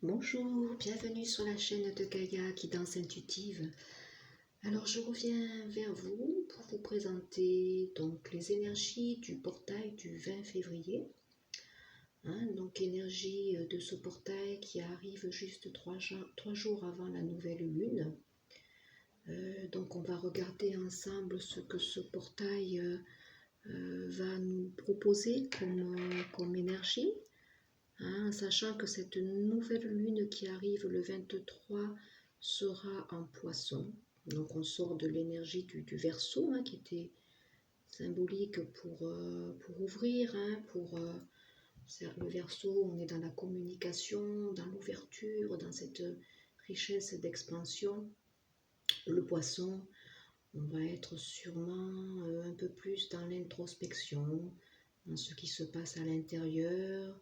Bonjour, bienvenue sur la chaîne de Gaïa Guidance Intuitive. Alors je reviens vers vous pour vous présenter donc les énergies du portail du 20 février. Donc énergie de ce portail qui arrive juste 3 jours avant la nouvelle lune. Donc on va regarder ensemble ce que ce portail va nous proposer comme énergie. Sachant que cette nouvelle lune qui arrive le 23 sera en poisson. Donc on sort de l'énergie du Verseau, qui était symbolique pour ouvrir, le Verseau, on est dans la communication, dans l'ouverture, dans cette richesse d'expansion. Le poisson, on va être sûrement un peu plus dans l'introspection, dans ce qui se passe à l'intérieur,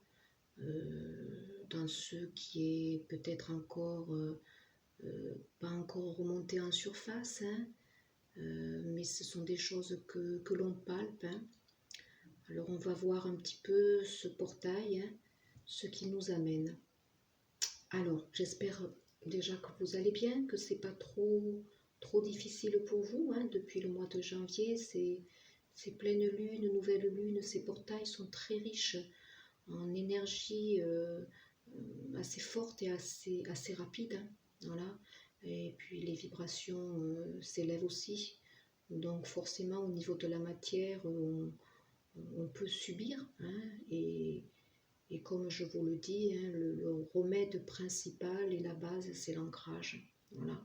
dans ce qui est peut-être encore pas encore remonté en surface, mais ce sont des choses que l'on palpe. Alors on va voir un petit peu ce portail, ce qui nous amène. Alors j'espère déjà que vous allez bien, que c'est pas trop difficile pour vous. Depuis le mois de janvier, ces pleines lunes, nouvelles lunes, ces portails sont très riches en énergie assez forte et assez rapide. Voilà. Et puis les vibrations s'élèvent aussi. Donc forcément au niveau de la matière, on peut subir. Et comme je vous le dis, le remède principal et la base, c'est l'ancrage. Voilà.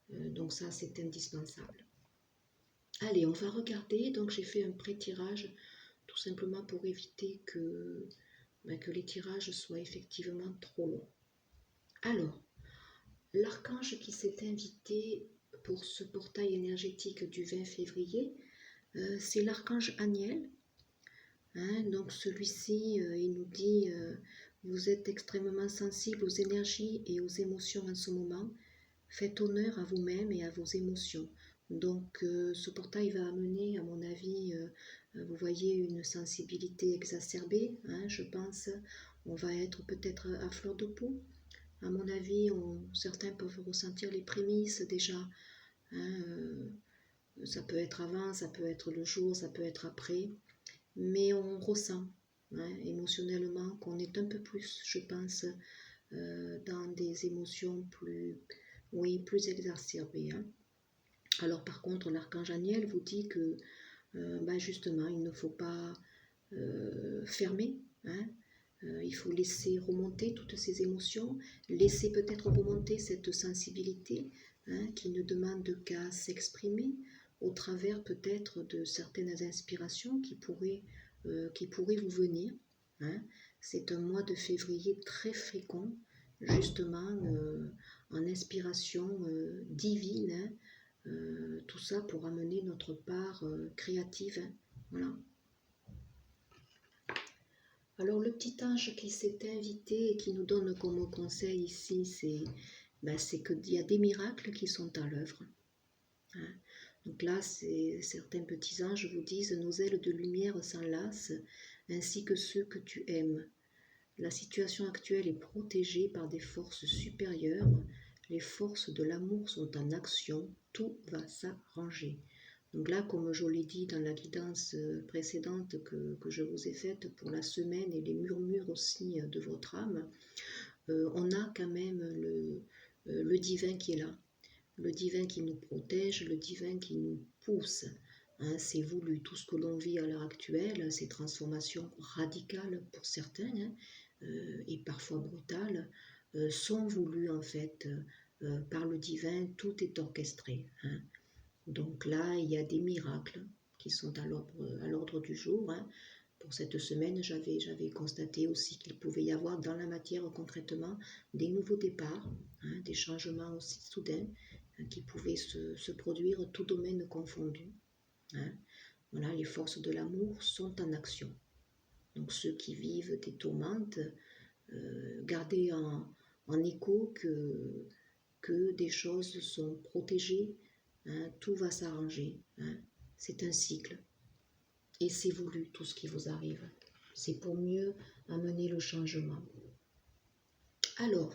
Donc ça, c'est indispensable. Allez, on va regarder. Donc j'ai fait un pré-tirage tout simplement pour éviter que les tirages soient effectivement trop longs. Alors, l'archange qui s'est invité pour ce portail énergétique du 20 février, c'est l'archange Aniel. Donc celui-ci, il nous dit, vous êtes extrêmement sensible aux énergies et aux émotions en ce moment. Faites honneur à vous-même et à vos émotions. Donc ce portail va amener, à mon avis, vous voyez, une sensibilité exacerbée, je pense. On va être peut-être à fleur de peau. À mon avis, certains peuvent ressentir les prémices déjà. Ça peut être avant, ça peut être le jour, ça peut être après. Mais on ressent émotionnellement qu'on est un peu plus, je pense, dans des émotions plus exacerbées. Alors par contre, l'archange Aniel vous dit que justement, il ne faut pas fermer. Il faut laisser remonter toutes ces émotions, laisser peut-être remonter cette sensibilité qui ne demande qu'à s'exprimer au travers peut-être de certaines inspirations qui pourraient vous venir. C'est un mois de février très fécond, justement en inspiration divine, tout ça pour amener notre part créative. Voilà. Alors le petit ange qui s'est invité et qui nous donne comme conseil ici, c'est qu'il y a des miracles qui sont à l'œuvre. Donc là, certains petits anges vous disent, nos ailes de lumière s'enlacent, ainsi que ceux que tu aimes. La situation actuelle est protégée par des forces supérieures, les forces de l'amour sont en action, tout va s'arranger. Donc là, comme je l'ai dit dans la guidance précédente que je vous ai faite pour la semaine et les murmures aussi de votre âme, on a quand même le divin qui est là, le divin qui nous protège, le divin qui nous pousse. C'est voulu, tout ce que l'on vit à l'heure actuelle, ces transformations radicales pour certains et parfois brutales, sont voulues en fait par le divin, tout est orchestré. Donc là, il y a des miracles qui sont à l'ordre du jour. Pour cette semaine, j'avais constaté aussi qu'il pouvait y avoir dans la matière concrètement des nouveaux départs, des changements aussi soudains qui pouvaient se produire, tout domaine confondu. Voilà, les forces de l'amour sont en action. Donc ceux qui vivent des tourmentes, gardez en écho que des choses sont protégées. Tout va s'arranger. C'est un cycle. Et c'est voulu, tout ce qui vous arrive. C'est pour mieux amener le changement. Alors,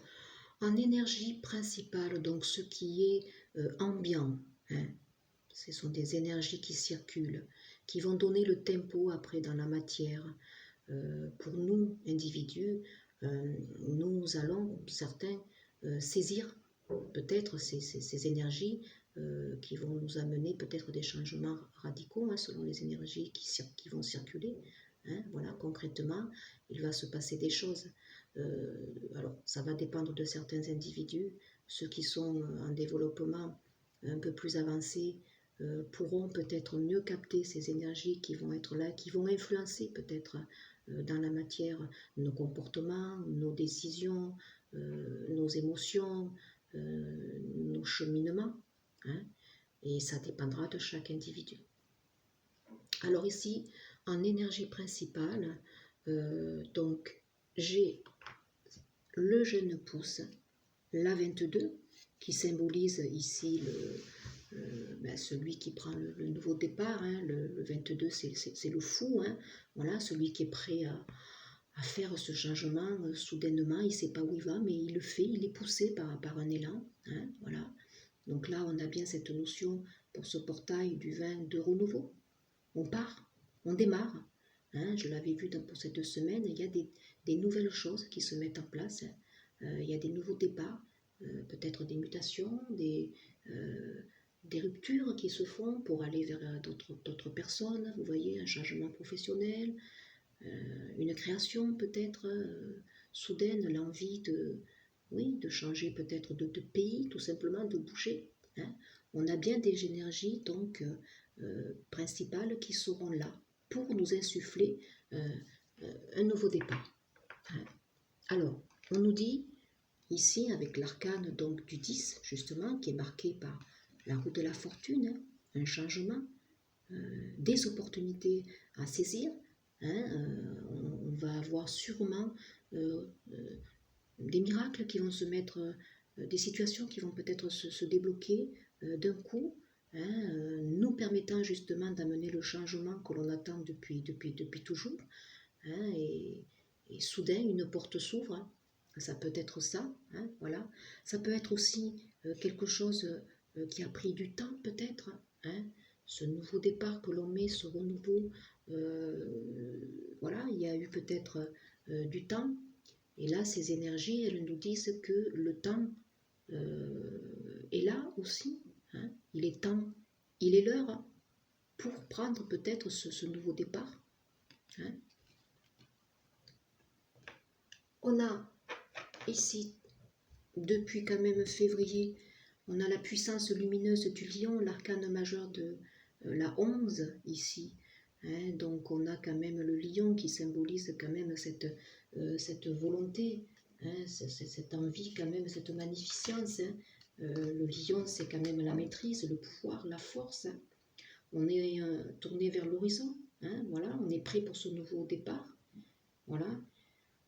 En énergie principale, donc ce qui est ambiant, hein, ce sont des énergies qui circulent, qui vont donner le tempo après dans la matière. Pour nous, individus, nous allons, certains, saisir peut-être ces énergies qui vont nous amener peut-être des changements radicaux, hein, selon les énergies qui vont circuler. Hein, voilà, concrètement, il va se passer des choses. Alors, ça va dépendre de certains individus. Ceux qui sont en développement un peu plus avancé pourront peut-être mieux capter ces énergies qui vont être là, qui vont influencer peut-être dans la matière nos comportements, nos décisions, nos émotions, nos cheminements. Hein, et ça dépendra de chaque individu. Alors ici, en énergie principale, donc j'ai le jeune pouce, la 22, qui symbolise ici celui qui prend le nouveau départ. Hein, le 22, c'est le fou, hein, voilà, celui qui est prêt à faire ce changement soudainement. Il ne sait pas où il va, mais il le fait, il est poussé par un élan. Hein, voilà. Donc là, on a bien cette notion pour ce portail du vin de renouveau. On part, on démarre. Hein, je l'avais vu pour ces 2 semaines, il y a des nouvelles choses qui se mettent en place. Il y a des nouveaux départs, peut-être des mutations, des ruptures qui se font pour aller vers d'autres personnes. Vous voyez, un changement professionnel, une création peut-être soudaine, l'envie de changer peut-être de pays, tout simplement de bouger. Hein. On a bien des énergies donc principales qui seront là pour nous insuffler un nouveau départ. Hein. Alors, on nous dit ici avec l'arcane donc du 10 justement qui est marqué par la roue de la fortune, hein, un changement, des opportunités à saisir. Hein, on va avoir sûrement des miracles qui vont se mettre, des situations qui vont peut-être se débloquer d'un coup, hein, nous permettant justement d'amener le changement que l'on attend depuis toujours. Hein, et soudain, une porte s'ouvre. Hein. Ça peut être ça, hein, voilà. Ça peut être aussi quelque chose qui a pris du temps peut-être. Hein. Ce nouveau départ que l'on met, ce renouveau, voilà, il y a eu peut-être du temps. Et là, ces énergies, elles nous disent que le temps est là aussi. Hein. Il est temps, il est l'heure hein, pour prendre peut-être ce nouveau départ. Hein. On a ici, depuis quand même février, on a la puissance lumineuse du lion, l'arcane majeur de la 11 ici. Hein, donc on a quand même le lion qui symbolise quand même cette volonté, hein, cette envie quand même, cette magnificence. Hein. Le lion c'est quand même la maîtrise, le pouvoir, la force. Hein. On est tourné vers l'horizon, hein, voilà, on est prêt pour ce nouveau départ. Voilà.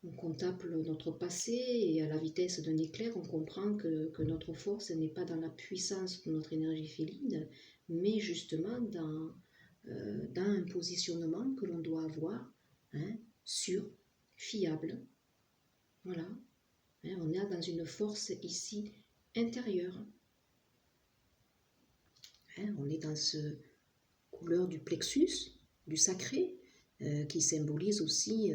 On contemple notre passé et à la vitesse d'un éclair, on comprend que notre force n'est pas dans la puissance de notre énergie féline, mais justement dans un positionnement que l'on doit avoir, hein, sûr, fiable. Voilà. Hein, on est dans une force ici intérieure. Hein, on est dans ce couleur du plexus, du sacré, qui symbolise aussi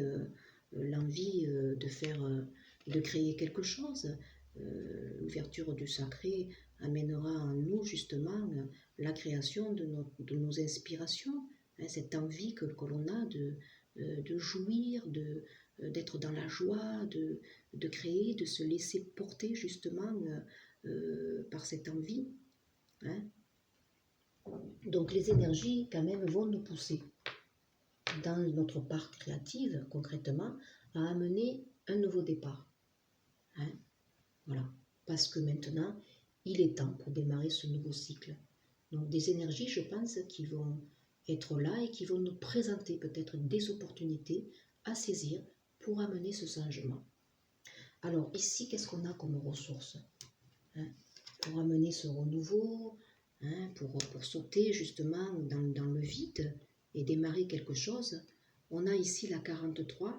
l'envie de créer quelque chose. L'ouverture du sacré amènera en nous justement la création de nos inspirations, hein, cette envie que l'on a de jouir, d'être dans la joie, de créer, de se laisser porter justement par cette envie. Hein. Donc les énergies quand même vont nous pousser dans notre part créative, concrètement, à amener un nouveau départ. Hein, voilà. Parce que maintenant, il est temps pour démarrer ce nouveau cycle. Donc des énergies, je pense, qui vont être là et qui vont nous présenter peut-être des opportunités à saisir pour amener ce changement. Alors ici, qu'est-ce qu'on a comme ressources, hein, pour amener ce renouveau, hein, pour sauter justement dans le vide et démarrer quelque chose. On a ici la 43,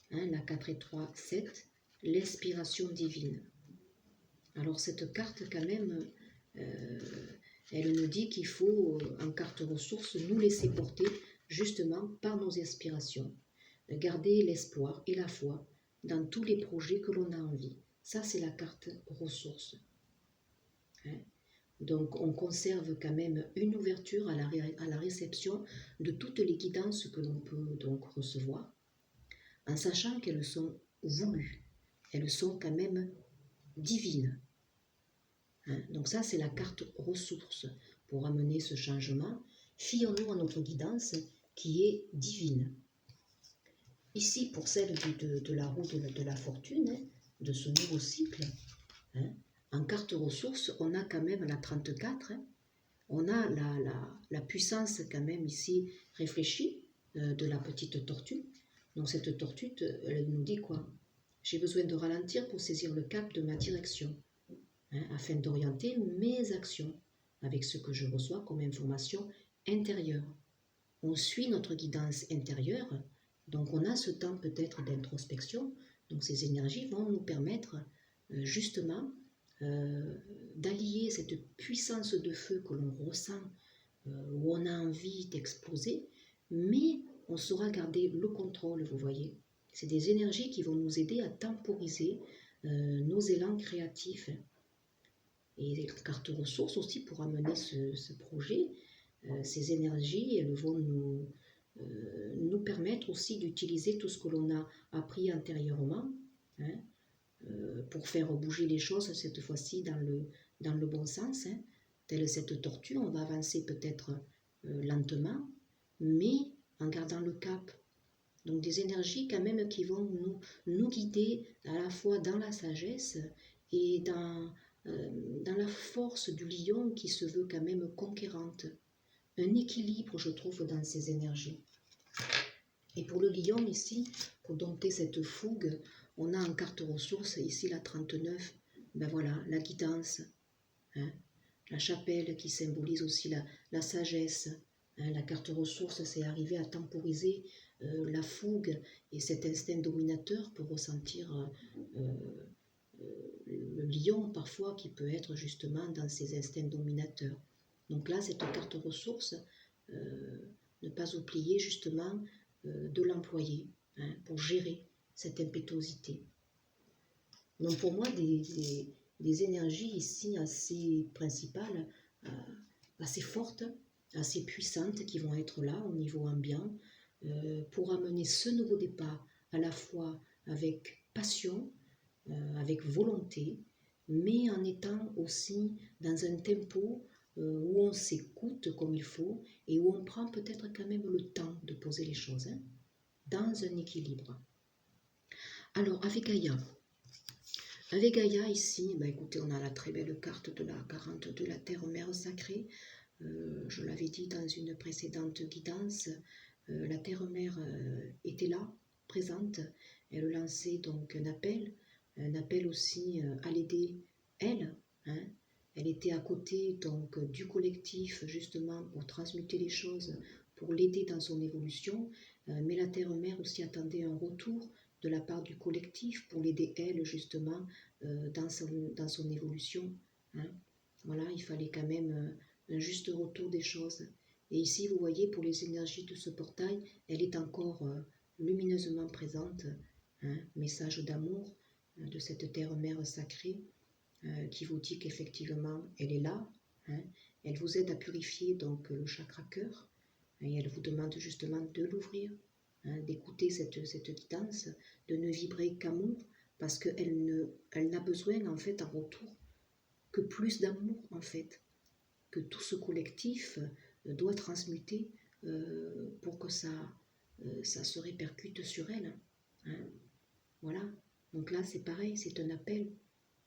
hein, la 4 et 3, 7, l'inspiration divine. Alors cette carte quand même, elle nous dit qu'il faut, en carte ressources, nous laisser porter justement par nos inspirations. Garder l'espoir et la foi dans tous les projets que l'on a en vie. Ça, c'est la carte ressources. Hein. Donc, on conserve quand même une ouverture à la réception de toutes les guidances que l'on peut donc recevoir, en sachant qu'elles sont voulues. Elles sont quand même divines. Hein. Donc ça, c'est la carte ressources pour amener ce changement. Fions-nous à notre guidance qui est divine. Ici, pour celle de la roue de la fortune, hein, de ce nouveau cycle, hein, en carte ressources, on a quand même la 34, hein, on a la puissance quand même ici réfléchie de la petite tortue. Donc cette tortue, elle nous dit quoi? J'ai besoin de ralentir pour saisir le cap de ma direction, hein, afin d'orienter mes actions avec ce que je reçois comme information intérieure. On suit notre guidance intérieure, donc on a ce temps peut-être d'introspection. Donc ces énergies vont nous permettre justement d'allier cette puissance de feu que l'on ressent, où on a envie d'exploser, mais on saura garder le contrôle, vous voyez. C'est des énergies qui vont nous aider à temporiser nos élans créatifs. Et les cartes ressources aussi pour amener ce projet, ces énergies, elles vont nous permettre aussi d'utiliser tout ce que l'on a appris antérieurement, hein, pour faire bouger les choses cette fois-ci dans le bon sens. Hein. Telle cette tortue, on va avancer peut-être lentement, mais en gardant le cap. Donc des énergies quand même qui vont nous guider à la fois dans la sagesse et dans la force du lion qui se veut quand même conquérante. Un équilibre, je trouve, dans ces énergies. Et pour le lion ici, pour dompter cette fougue, on a en carte ressources ici la 39, ben voilà, la guidance, hein, la chapelle qui symbolise aussi la sagesse. Hein, la carte ressources, c'est arriver à temporiser la fougue et cet instinct dominateur pour ressentir le lion parfois qui peut être justement dans ses instincts dominateurs. Donc là, cette carte ressources, ne pas oublier justement de l'employer, hein, pour gérer cette impétuosité. Donc pour moi, des énergies ici assez principales, assez fortes, assez puissantes qui vont être là au niveau ambiant pour amener ce nouveau départ à la fois avec passion, avec volonté, mais en étant aussi dans un tempo où on s'écoute comme il faut et où on prend peut-être quand même le temps de poser les choses, hein, dans un équilibre. Alors, avec Gaïa ici, bah, écoutez, on a la très belle carte de la 42, la Terre-Mère sacrée. Je l'avais dit dans une précédente guidance, la Terre-Mère était là, présente. Elle lançait donc un appel aussi à l'aider, elle. Hein. Elle était à côté donc du collectif justement pour transmuter les choses, pour l'aider dans son évolution. Mais la Terre-Mère aussi attendait un retour de la part du collectif pour l'aider elle justement dans son évolution. Hein. Voilà, il fallait quand même un juste retour des choses. Et ici, vous voyez, pour les énergies de ce portail, elle est encore lumineusement présente. Hein, message d'amour de cette terre-mère sacrée qui vous dit qu'effectivement, elle est là. Hein, elle vous aide à purifier donc le chakra cœur. Et elle vous demande justement de l'ouvrir, hein, d'écouter cette guidance, de ne vibrer qu'amour, parce qu'elle n'a besoin en fait en retour que plus d'amour en fait, que tout ce collectif doit transmuter pour que ça se répercute sur elle. Hein. Voilà, donc là c'est pareil, c'est un appel.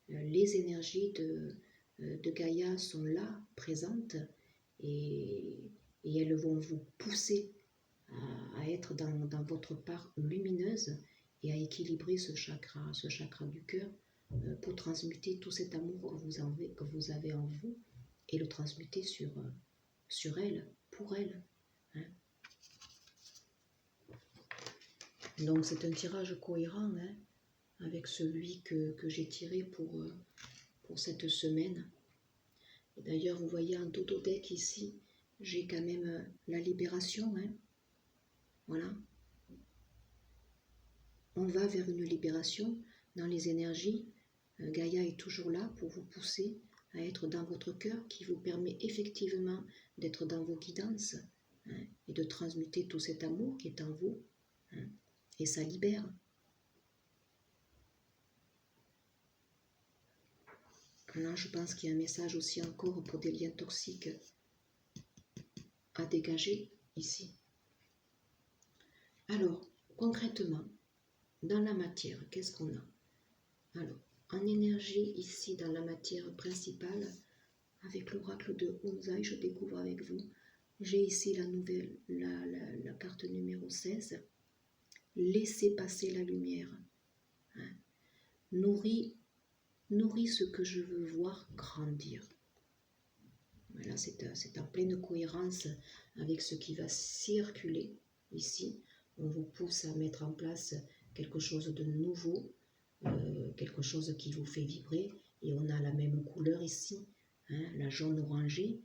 Les énergies de Gaïa sont là, présentes, et elles vont vous pousser à être dans votre part lumineuse et à équilibrer ce chakra du cœur pour transmuter tout cet amour que vous avez en vous et le transmuter sur elle, pour elle. Hein. Donc c'est un tirage cohérent, hein, avec celui que j'ai tiré pour cette semaine. D'ailleurs, vous voyez en dodo deck ici, j'ai quand même la libération. Hein. Voilà. On va vers une libération dans les énergies. Gaïa est toujours là pour vous pousser à être dans votre cœur, qui vous permet effectivement d'être dans vos guidances, hein, et de transmuter tout cet amour qui est en vous, hein, et ça libère. Là, je pense qu'il y a un message aussi encore pour des liens toxiques à dégager ici. Alors, concrètement, dans la matière, qu'est-ce qu'on a? Alors, en énergie, ici, dans la matière principale, avec l'oracle de Onzai, je découvre avec vous, j'ai ici la carte numéro 16. Laissez passer la lumière. Hein. Nourris ce que je veux voir grandir. Voilà, c'est en pleine cohérence avec ce qui va circuler ici. On vous pousse à mettre en place quelque chose de nouveau, quelque chose qui vous fait vibrer. Et on a la même couleur ici, hein, la jaune orangée,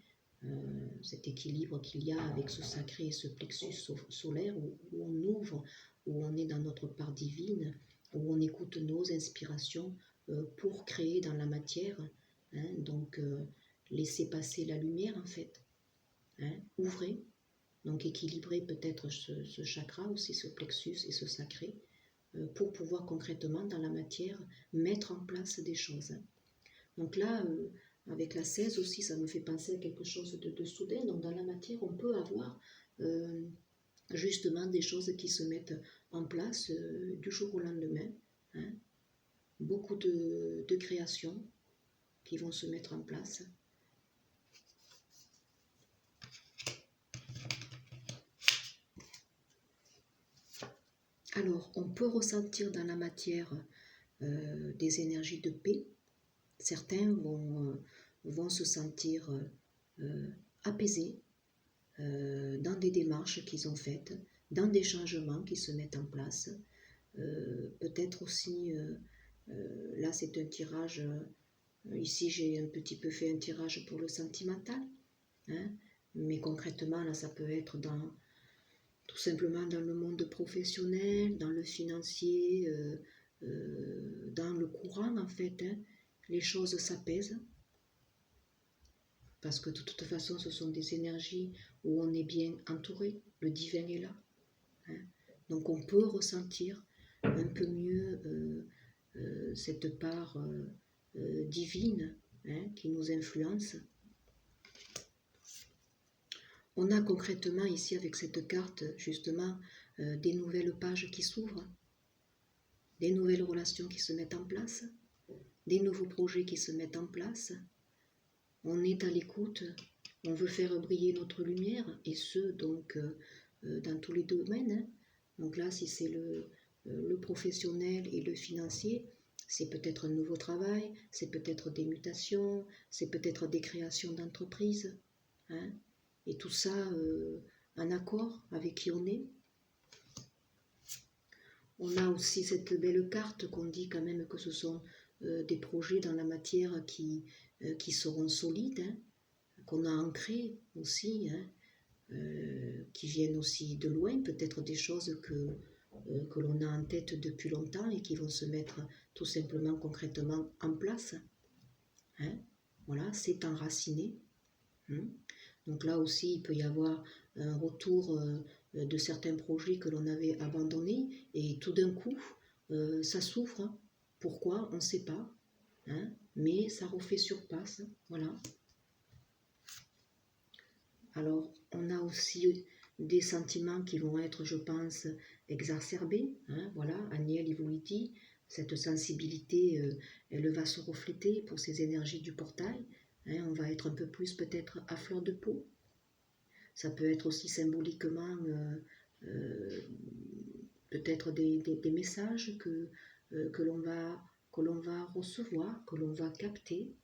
cet équilibre qu'il y a avec ce sacré et ce plexus solaire où on ouvre, où on est dans notre part divine, où on écoute nos inspirations pour créer dans la matière. Hein, donc, laissez passer la lumière en fait. Hein, ouvrez, donc équilibrez peut-être ce chakra aussi, ce plexus et ce sacré, pour pouvoir concrètement dans la matière mettre en place des choses. Donc là, avec la 16 aussi, ça me fait penser à quelque chose de soudain. Donc dans la matière, on peut avoir justement des choses qui se mettent en place du jour au lendemain. Hein. Beaucoup de créations qui vont se mettre en place. Alors, on peut ressentir dans la matière des énergies de paix. Certains vont se sentir apaisés dans des démarches qu'ils ont faites, dans des changements qui se mettent en place. Peut-être aussi, là c'est un tirage, ici j'ai un petit peu fait un tirage pour le sentimental, hein, mais concrètement là ça peut être tout simplement dans le monde professionnel, dans le financier, dans le courant en fait. Hein, les choses s'apaisent. Parce que de toute façon, ce sont des énergies où on est bien entouré, le divin est là. Hein. Donc on peut ressentir un peu mieux cette part divine, hein, qui nous influence. On a concrètement ici avec cette carte justement des nouvelles pages qui s'ouvrent, des nouvelles relations qui se mettent en place, des nouveaux projets qui se mettent en place. On est à l'écoute, on veut faire briller notre lumière, et ce, donc, dans tous les domaines. Hein. Donc là, si c'est le professionnel et le financier, c'est peut-être un nouveau travail, c'est peut-être des mutations, c'est peut-être des créations d'entreprises. Hein. Et tout ça en accord avec qui on est. On a aussi cette belle carte qu'on dit quand même que ce sont des projets dans la matière qui seront solides, hein, qu'on a ancrés aussi, hein, qui viennent aussi de loin, peut-être des choses que l'on a en tête depuis longtemps et qui vont se mettre tout simplement concrètement en place. Hein. Voilà, c'est enraciné. Hein. Donc là aussi, il peut y avoir un retour de certains projets que l'on avait abandonnés et tout d'un coup, ça s'ouvre. Pourquoi? On ne sait pas. Hein, mais ça refait surface. Voilà. Alors, on a aussi des sentiments qui vont être, je pense, exacerbés. Hein, voilà, Aniel Ivoliti, cette sensibilité, elle va se refléter pour ces énergies du portail. Hein, on va être un peu plus peut-être à fleur de peau. Ça peut être aussi symboliquement peut-être des messages que l'on va recevoir, que l'on va capter.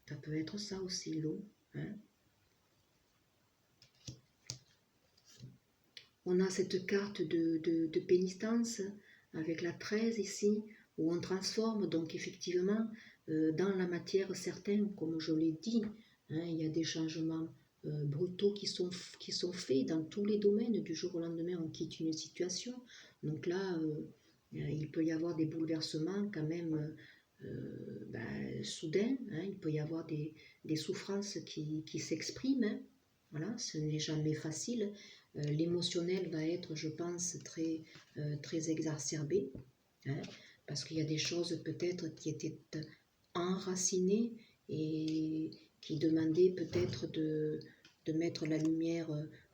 Ça peut être ça aussi, l'eau. Hein. On a cette carte de pénitence avec la 13 ici. où on transforme. Donc effectivement, dans la matière, certains, comme je l'ai dit, hein, il y a des changements brutaux qui sont faits dans tous les domaines. Du jour au lendemain, on quitte une situation. Donc là, il peut y avoir des bouleversements quand même soudains. Hein, il peut y avoir des souffrances qui s'expriment. Hein. Voilà, ce n'est jamais facile. L'émotionnel va être, je pense, très exacerbé. Hein, parce qu'il y a des choses peut-être qui étaient enracinées et qui demandaient peut-être de mettre la lumière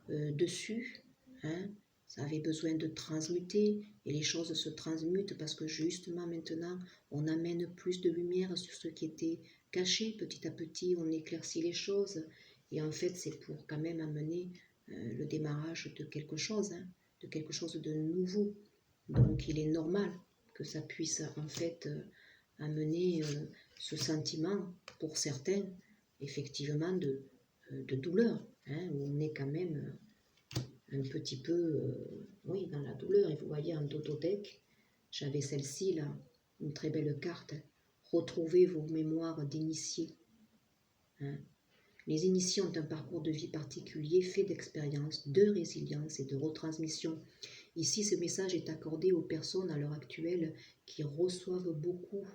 dessus. Hein. Ça avait besoin de transmuter et les choses se transmutent parce que justement maintenant on amène plus de lumière sur ce qui était caché. Petit à petit on éclaircit les choses et en fait c'est pour quand même amener le démarrage de quelque chose, hein, de quelque chose de nouveau. Donc il est normal que ça puisse en fait amener ce sentiment pour certains effectivement de douleur, hein, où on est quand même un petit peu oui, dans la douleur. Et vous voyez en Totothèque, j'avais celle-ci là, une très belle carte. Retrouvez vos mémoires d'initiés. Hein. Les initiés ont un parcours de vie particulier fait d'expérience, de résilience et de retransmission. Ici, ce message est accordé aux personnes à l'heure actuelle qui reçoivent beaucoup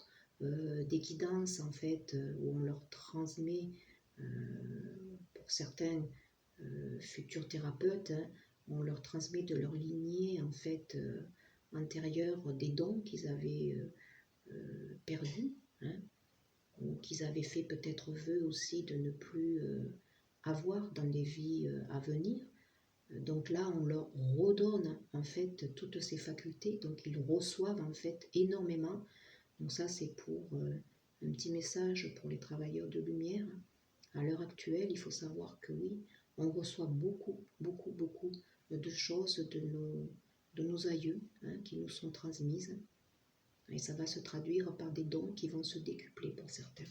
des guidances, en fait, où on leur transmet, pour certains futurs thérapeutes, hein, on leur transmet de leur lignée, en fait, antérieure des dons qu'ils avaient perdus, hein, ou qu'ils avaient fait peut-être vœu aussi de ne plus avoir dans les vies à venir. Donc là, on leur redonne en fait toutes ces facultés, donc ils reçoivent en fait énormément. Donc ça, c'est pour un petit message pour les travailleurs de lumière. À l'heure actuelle, il faut savoir que oui, on reçoit beaucoup, beaucoup, beaucoup de choses de nos aïeux, hein, qui nous sont transmises. Et ça va se traduire par des dons qui vont se décupler pour certains.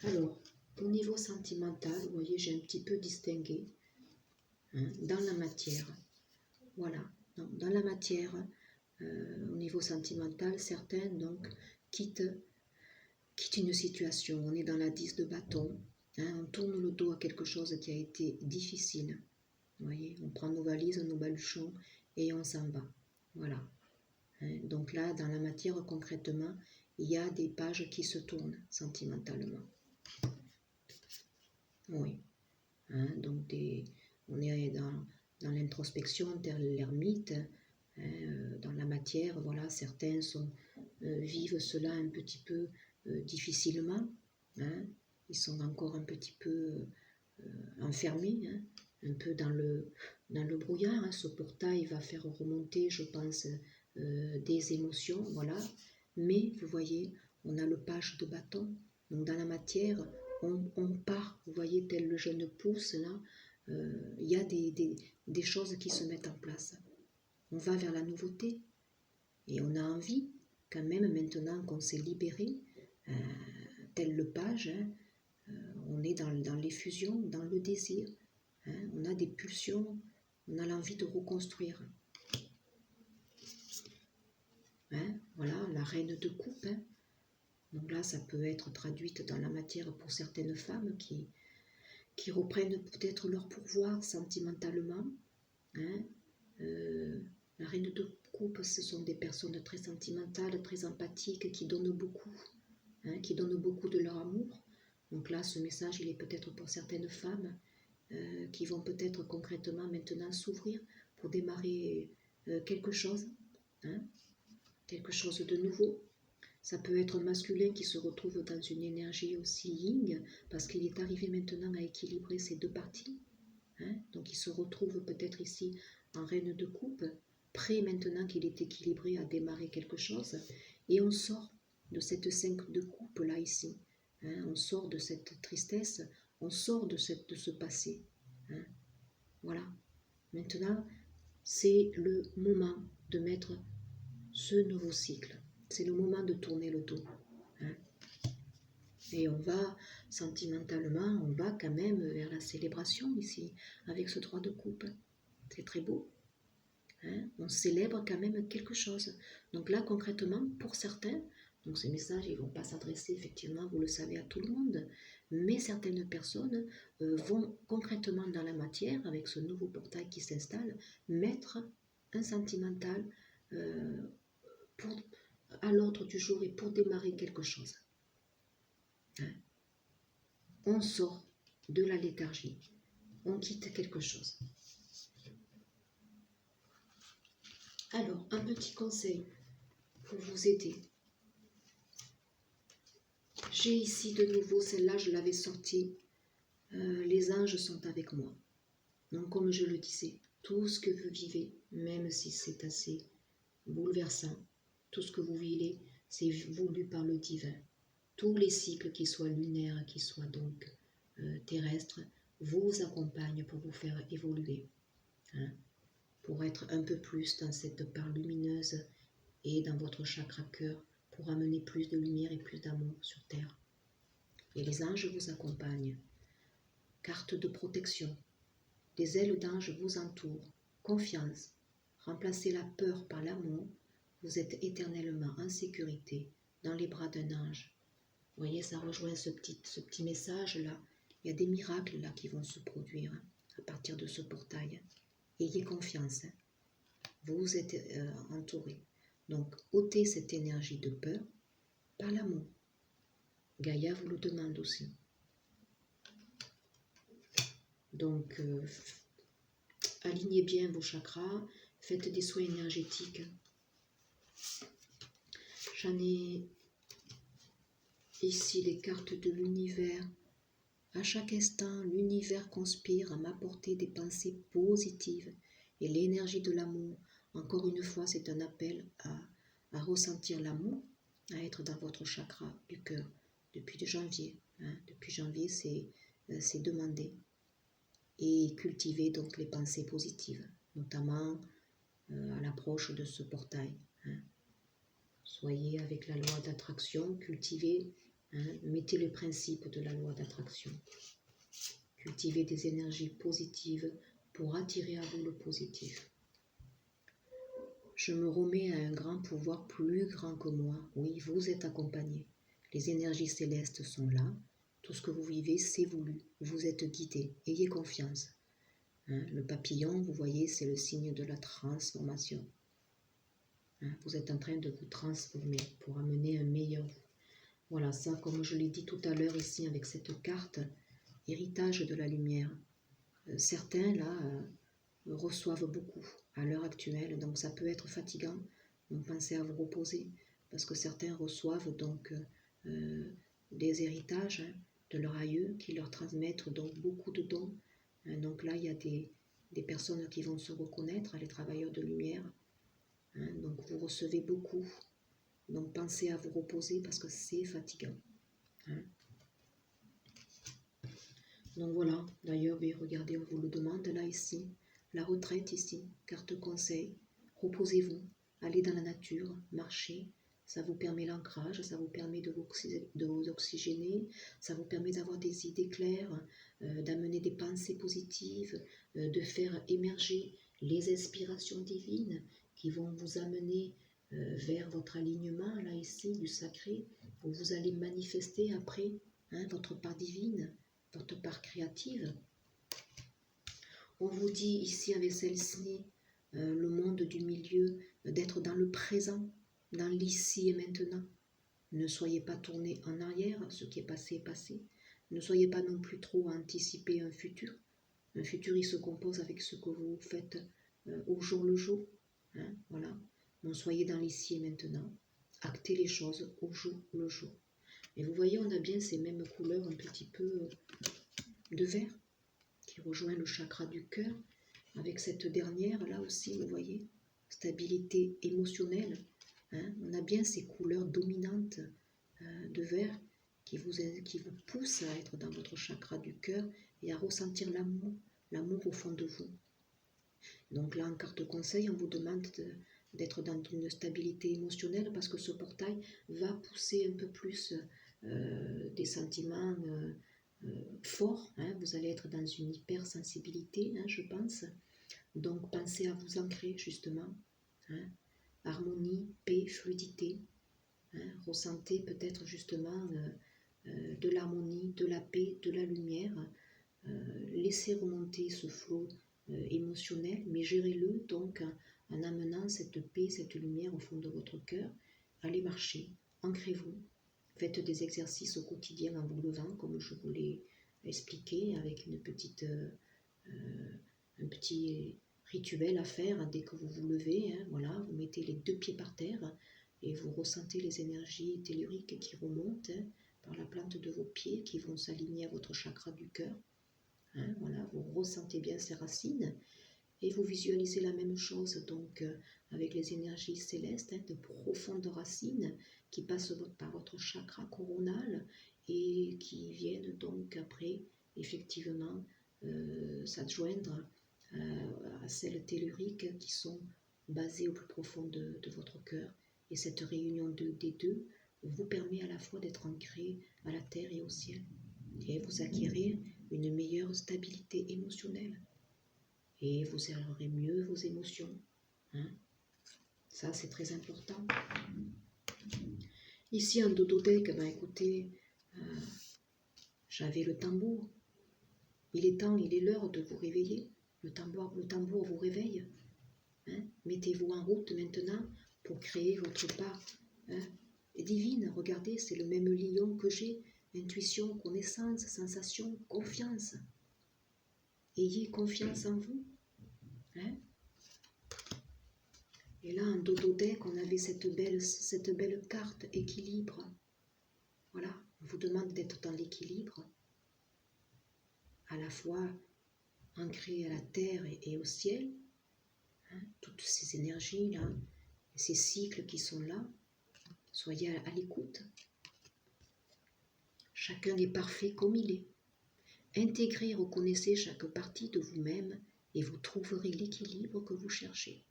Alors, au niveau sentimental, vous voyez, j'ai un petit peu distingué, hein, dans la matière. Voilà, donc, dans la matière, au niveau sentimental, certains donc quittent une situation. On est dans la 10 de bâton, hein, on tourne le dos à quelque chose qui a été difficile. Vous voyez, on prend nos valises, nos baluchons et on s'en va. Voilà. Hein, donc là, dans la matière, concrètement, il y a des pages qui se tournent sentimentalement. Oui. Hein, donc on est dans l'introspection, tel l'ermite, hein, dans la matière. Voilà, certains vivent cela un petit peu difficilement. Hein, ils sont encore un petit peu enfermés, hein, un peu dans le brouillard. Hein. Ce portail va faire remonter, je pense, des émotions, voilà. Mais vous voyez, on a le page de bâton. Donc dans la matière, on part, vous voyez, tel le jeune pousse, là, il y a des choses qui se mettent en place. On va vers la nouveauté et on a envie, quand même, maintenant qu'on s'est libéré, tel le page, hein, on est dans l'effusion, dans le désir, hein, on a des pulsions, on a l'envie de reconstruire. Hein, voilà, la reine de coupe. Hein. Donc là, ça peut être traduite dans la matière pour certaines femmes qui reprennent peut-être leur pouvoir sentimentalement. Hein. La reine de coupe, ce sont des personnes très sentimentales, très empathiques, qui donnent beaucoup, hein, qui donnent beaucoup de leur amour. Donc là, ce message, il est peut-être pour certaines femmes qui vont peut-être concrètement maintenant s'ouvrir pour démarrer quelque chose, hein, quelque chose de nouveau. Ça peut être masculin qui se retrouve dans une énergie aussi yin, parce qu'il est arrivé maintenant à équilibrer ces deux parties. Hein, donc il se retrouve peut-être ici en reine de coupe, prêt maintenant qu'il est équilibré à démarrer quelque chose. Et on sort de cette 5 de coupe là ici. Hein, on sort de cette tristesse, on sort de ce passé. Hein, voilà. Maintenant, c'est le moment de mettre ce nouveau cycle. C'est le moment de tourner le dos. Hein. Et on va, sentimentalement, on va quand même vers la célébration ici, avec ce 3 de coupe. C'est très beau. hein, on célèbre quand même quelque chose. Donc là, concrètement, pour certains, donc ces messages, ils ne vont pas s'adresser, effectivement, vous le savez, à tout le monde, mais certaines personnes vont concrètement dans la matière, avec ce nouveau portail qui s'installe, mettre un sentimental euh, pour, à l'ordre du jour et pour démarrer quelque chose. Hein. On sort de la léthargie, on quitte quelque chose. Alors, un petit conseil pour vous aider. J'ai ici de nouveau, celle-là je l'avais sortie, les anges sont avec moi. Donc comme je le disais, tout ce que vous vivez, même si c'est assez bouleversant, tout ce que vous vivez, c'est voulu par le divin. Tous les cycles, qu'ils soient lunaires, qu'ils soient donc terrestres, vous accompagnent pour vous faire évoluer. Hein, pour être un peu plus dans cette part lumineuse et dans votre chakra cœur, pour amener plus de lumière et plus d'amour sur Terre. Et les anges vous accompagnent. Carte de protection. Des ailes d'ange vous entourent. Confiance. Remplacez la peur par l'amour. Vous êtes éternellement en sécurité dans les bras d'un ange. Vous voyez, ça rejoint ce petit message-là. Il y a des miracles là qui vont se produire à partir de ce portail. Ayez confiance. Vous êtes entouré. Donc, ôtez cette énergie de peur par l'amour. Gaïa vous le demande aussi. Donc, alignez bien vos chakras, faites des soins énergétiques. J'en ai ici les cartes de l'univers. À chaque instant, l'univers conspire à m'apporter des pensées positives et l'énergie de l'amour. Encore une fois, c'est un appel à ressentir l'amour, à être dans votre chakra du cœur depuis janvier. Hein. Depuis janvier, c'est demandé. Et cultiver donc les pensées positives, notamment à l'approche de ce portail. Hein. Soyez avec la loi d'attraction, cultivez, hein, mettez le principe de la loi d'attraction. Cultivez des énergies positives pour attirer à vous le positif. Je me remets à un grand pouvoir plus grand que moi. Oui, vous êtes accompagné. Les énergies célestes sont là. Tout ce que vous vivez, c'est voulu. Vous êtes guidé. Ayez confiance. Hein, le papillon, vous voyez, c'est le signe de la transformation. Hein, vous êtes en train de vous transformer pour amener un meilleur vous. Voilà, ça, comme je l'ai dit tout à l'heure ici avec cette carte, héritage de la lumière. Certains, là, reçoivent beaucoup à l'heure actuelle, donc ça peut être fatigant. Donc pensez à vous reposer, parce que certains reçoivent donc des héritages, hein, de leurs aïeux qui leur transmettent donc beaucoup de dons. Donc là, il y a des personnes qui vont se reconnaître, les travailleurs de lumière. Hein, donc vous recevez beaucoup. Donc pensez à vous reposer parce que c'est fatigant. Hein. Donc voilà, d'ailleurs, regardez, on vous le demande là ici. La retraite ici, carte conseil. Reposez-vous, allez dans la nature, marchez. Ça vous permet l'ancrage, ça vous permet de vous oxygéner, ça vous permet d'avoir des idées claires, d'amener des pensées positives, de faire émerger les inspirations divines qui vont vous amener vers votre alignement, là ici, du sacré, où vous allez manifester après, hein, votre part divine, votre part créative. On vous dit ici avec celle-ci, le monde du milieu, d'être dans le présent, dans l'ici et maintenant. Ne soyez pas tourné en arrière, ce qui est passé est passé. Ne soyez pas non plus trop à anticiper un futur. Un futur, il se compose avec ce que vous faites au jour le jour. Hein, voilà. Donc soyez dans l'ici et maintenant. Actez les choses au jour le jour. Et vous voyez, on a bien ces mêmes couleurs un petit peu de vert qui rejoint le chakra du cœur. Avec cette dernière, là aussi, vous voyez, stabilité émotionnelle. Hein, on a bien ces couleurs dominantes de vert qui vous poussent à être dans votre chakra du cœur et à ressentir l'amour au fond de vous. Donc là, en carte conseil, on vous demande d'être dans une stabilité émotionnelle parce que ce portail va pousser un peu plus des sentiments forts. Hein. Vous allez être dans une hypersensibilité, hein, je pense. Donc pensez à vous ancrer justement. Hein, harmonie, paix, fluidité. Hein, ressentez peut-être justement de l'harmonie, de la paix, de la lumière. Laissez remonter ce flot émotionnel, mais gérez-le donc en amenant cette paix, cette lumière au fond de votre cœur. Allez marcher, ancrez-vous, faites des exercices au quotidien en vous levant, comme je vous l'ai expliqué, avec un petit rituel à faire dès que vous vous levez. Hein, voilà, vous mettez les 2 pieds par terre et vous ressentez les énergies telluriques qui remontent par la plante de vos pieds, qui vont s'aligner à votre chakra du cœur. Hein, voilà, vous ressentez bien ces racines et vous visualisez la même chose donc avec les énergies célestes, de profondes racines qui passent par votre chakra coronal et qui viennent donc après effectivement s'adjoindre à celles telluriques qui sont basées au plus profond de votre cœur. Et cette réunion des deux vous permet à la fois d'être ancré à la terre et au ciel. Et vous acquérez une meilleure stabilité émotionnelle. Et vous gérerez mieux vos émotions. Hein, ça, c'est très important. Ici, en dodothèque, écoutez, j'avais le tambour. Il est temps, il est l'heure de vous réveiller. Le tambour vous réveille. Hein, mettez-vous en route maintenant pour créer votre part divine. Regardez, c'est le même lion que j'ai. Intuition, connaissance, sensation, confiance. Ayez confiance en vous. Hein? Et là, en dodothèque, on avait cette belle carte équilibre. Voilà, on vous demande d'être dans l'équilibre, à la fois ancré à la terre et au ciel. Hein, toutes ces énergies-là, ces cycles qui sont là, soyez à l'écoute. Chacun est parfait comme il est. Intégrez, reconnaissez chaque partie de vous-même et vous trouverez l'équilibre que vous cherchez.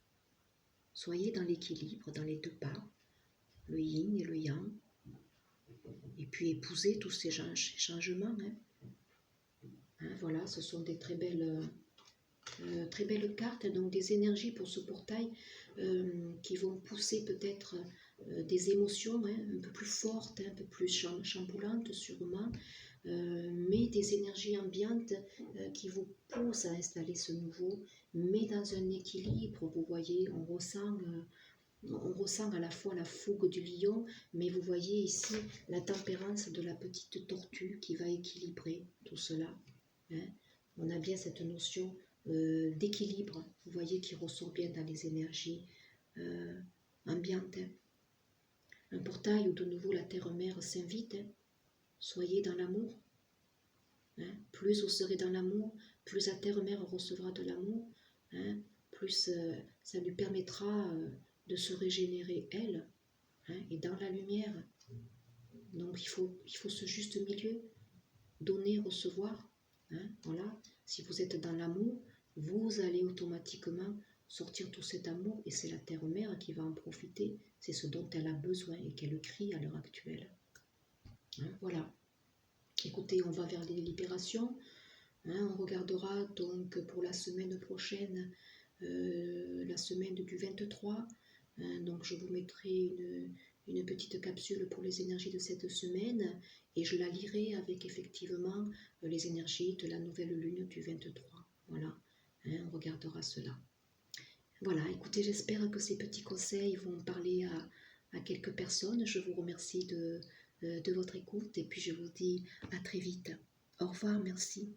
Soyez dans l'équilibre, dans les 2 parts, le yin et le yang, et puis épousez tous ces changements. Hein, voilà, ce sont des très belles cartes, donc des énergies pour ce portail qui vont pousser peut-être des émotions un peu plus fortes, un peu plus chamboulantes sûrement, mais des énergies ambiantes qui vous poussent à installer ce nouveau, mais dans un équilibre. Vous voyez, on ressent à la fois la fougue du lion, mais vous voyez ici la tempérance de la petite tortue qui va équilibrer tout cela. Hein. On a bien cette notion d'équilibre, vous voyez, qui ressort bien dans les énergies ambiantes. Un portail où de nouveau la terre-mère s'invite. Soyez dans l'amour. Hein. Plus vous serez dans l'amour, plus la terre-mère recevra de l'amour, hein, plus ça lui permettra de se régénérer elle, hein, et dans la lumière. Donc il faut ce juste milieu, donner, recevoir. Hein, voilà. Si vous êtes dans l'amour, vous allez automatiquement sortir tout cet amour et c'est la terre-mère qui va en profiter. C'est ce dont elle a besoin et qu'elle crie à l'heure actuelle. Hein, voilà. Écoutez, on va vers les libérations. Hein, on regardera donc pour la semaine prochaine, la semaine du 23. Hein, donc je vous mettrai une petite capsule pour les énergies de cette semaine et je la lirai avec effectivement les énergies de la nouvelle lune du 23. Voilà, hein, on regardera cela. Voilà, écoutez, j'espère que ces petits conseils vont parler à quelques personnes. Je vous remercie de votre écoute et puis je vous dis à très vite. Au revoir, merci.